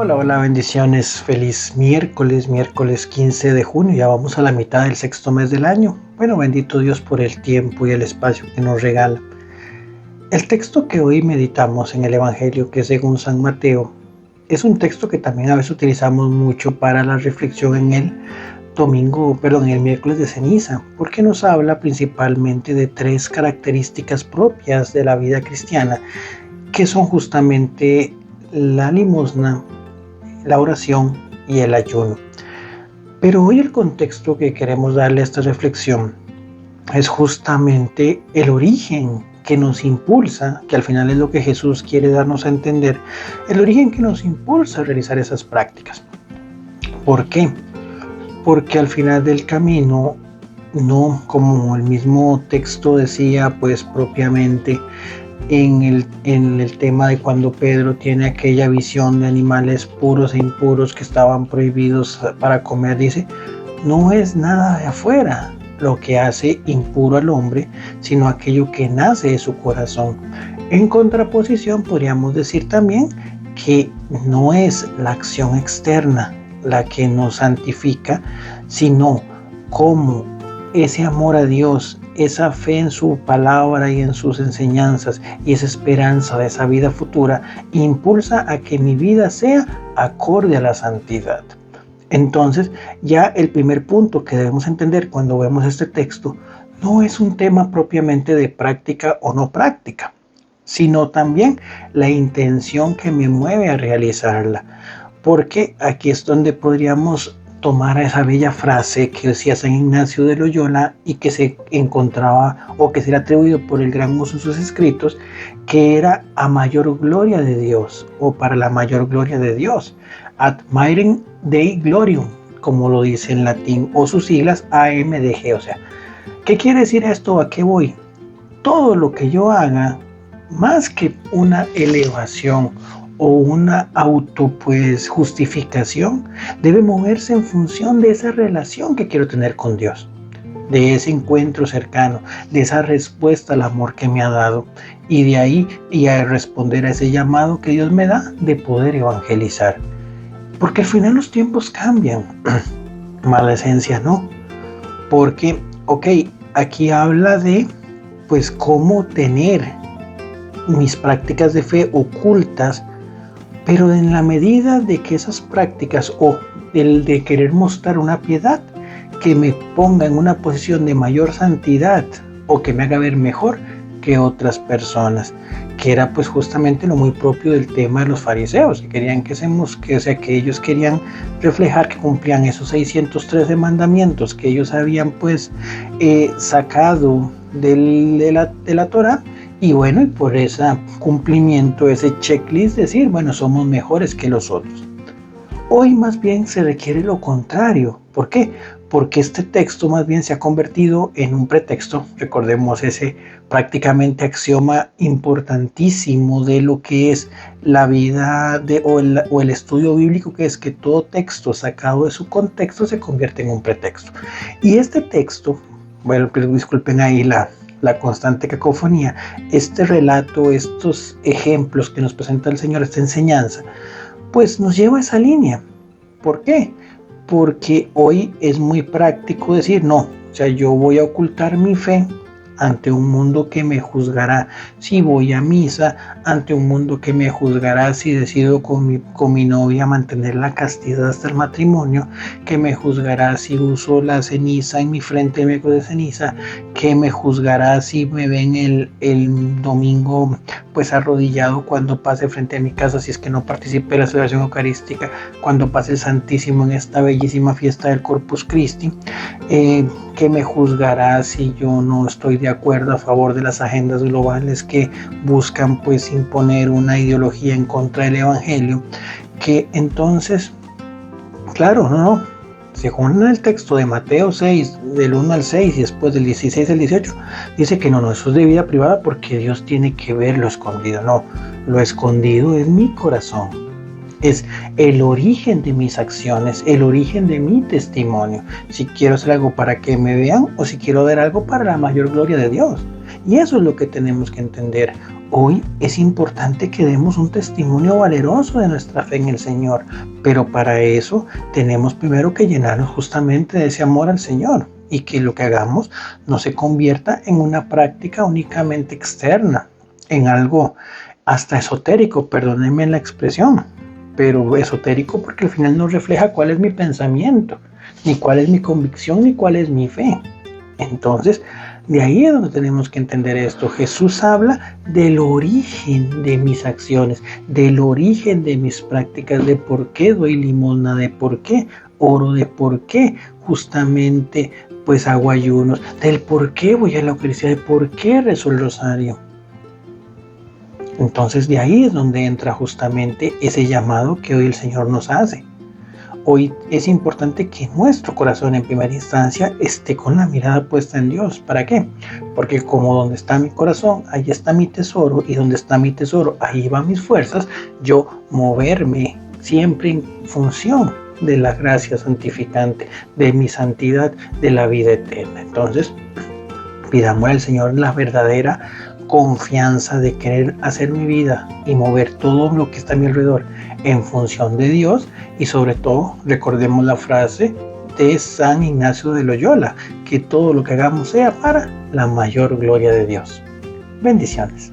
Hola, hola, bendiciones. Feliz miércoles 15 de junio. Ya vamos a la mitad del sexto mes del año. Bueno, bendito Dios por el tiempo y el espacio que nos regala. El texto que hoy meditamos en el Evangelio, que es según San Mateo, es un texto que también a veces utilizamos mucho para la reflexión en en el miércoles de ceniza, porque nos habla principalmente de tres características propias de la vida cristiana, que son justamente la limosna, la oración y el ayuno. Pero hoy el contexto que queremos darle a esta reflexión es justamente el origen que nos impulsa, que al final es lo que Jesús quiere darnos a entender, el origen que nos impulsa a realizar esas prácticas. ¿Por qué? Porque al final del camino, no como el mismo texto decía, pues propiamente, en el tema de cuando Pedro tiene aquella visión de animales puros e impuros que estaban prohibidos para comer, dice, no es nada de afuera lo que hace impuro al hombre, sino aquello que nace de su corazón. En contraposición, podríamos decir también que no es la acción externa la que nos santifica, sino como ese amor a Dios, esa fe en su palabra y en sus enseñanzas y esa esperanza de esa vida futura impulsa a que mi vida sea acorde a la santidad. Entonces, ya el primer punto que debemos entender cuando vemos este texto no es un tema propiamente de práctica o no práctica, sino también la intención que me mueve a realizarla. Porque aquí es donde podríamos tomar esa bella frase que decía San Ignacio de Loyola y que se encontraba o que se le atribuido por el gran uso en sus escritos, que era a mayor gloria de Dios o para la mayor gloria de Dios, ad mairem Dei gloriam, como lo dice en latín, o sus siglas AMDG. O sea, ¿qué quiere decir esto? ¿A qué voy? Todo lo que yo haga, más que una elevación o una justificación, debe moverse en función de esa relación que quiero tener con Dios, de ese encuentro cercano, de esa respuesta al amor que me ha dado, y de ahí y a responder a ese llamado que Dios me da de poder evangelizar. Porque al final los tiempos cambian, mala esencia no, porque, aquí habla de pues cómo tener mis prácticas de fe ocultas, pero en la medida de que esas prácticas o el de querer mostrar una piedad que me ponga en una posición de mayor santidad o que me haga ver mejor que otras personas, que era pues justamente lo muy propio del tema de los fariseos, que querían que ellos querían reflejar que cumplían esos 613 mandamientos que ellos habían pues sacado de la Torá. Y bueno, y por ese cumplimiento, ese checklist, decir, bueno, somos mejores que los otros. Hoy más bien se requiere lo contrario. ¿Por qué? Porque este texto más bien se ha convertido en un pretexto. Recordemos ese prácticamente axioma importantísimo de lo que es la vida o el estudio bíblico, que es que todo texto sacado de su contexto se convierte en un pretexto. Y este texto, bueno, disculpen ahí la constante cacofonía, este relato, estos ejemplos que nos presenta el Señor, esta enseñanza, pues nos lleva a esa línea. ¿Por qué? Porque hoy es muy práctico decir, no, yo voy a ocultar mi fe ante un mundo que me juzgará si voy a misa, ante un mundo que me juzgará si decido con mi novia mantener la castidad hasta el matrimonio, que me juzgará si uso la ceniza en mi frente el miércoles de ceniza, que me juzgará si me ven el domingo pues arrodillado cuando pase frente a mi casa, si es que no participé de la celebración eucarística, cuando pase el Santísimo en esta bellísima fiesta del Corpus Christi, que me juzgará si yo no estoy de acuerdo a favor de las agendas globales que buscan pues imponer una ideología en contra del Evangelio, que entonces, claro, no, según el texto de Mateo 6, del 1 al 6 y después del 16 al 18, dice que no, eso es de vida privada porque Dios tiene que ver lo escondido. No, lo escondido es mi corazón. Es el origen de mis acciones, el origen de mi testimonio. Si quiero hacer algo para que me vean o si quiero ver algo para la mayor gloria de Dios. Y eso es lo que tenemos que entender Hoy es importante que demos un testimonio valeroso de nuestra fe en el Señor, pero para eso tenemos primero que llenarnos justamente de ese amor al Señor y que lo que hagamos no se convierta en una práctica únicamente externa, en algo hasta esotérico, perdónenme la expresión, pero esotérico porque al final no refleja cuál es mi pensamiento, ni cuál es mi convicción, ni cuál es mi fe. Entonces, de ahí es donde tenemos que entender esto. Jesús habla del origen de mis acciones, del origen de mis prácticas, de por qué doy limosna, de por qué oro, de por qué justamente pues hago ayunos, del por qué voy a la Eucaristía, de por qué rezo el rosario. Entonces de ahí es donde entra justamente ese llamado que hoy el Señor nos hace. Hoy es importante que nuestro corazón en primera instancia esté con la mirada puesta en Dios. ¿Para qué? Porque como donde está mi corazón, ahí está mi tesoro, y donde está mi tesoro, ahí van mis fuerzas, yo moverme siempre en función de la gracia santificante, de mi santidad, de la vida eterna. Entonces, pidamos al Señor la verdadera confianza de querer hacer mi vida y mover todo lo que está a mi alrededor en función de Dios, y sobre todo recordemos la frase de San Ignacio de Loyola, que todo lo que hagamos sea para la mayor gloria de Dios. Bendiciones.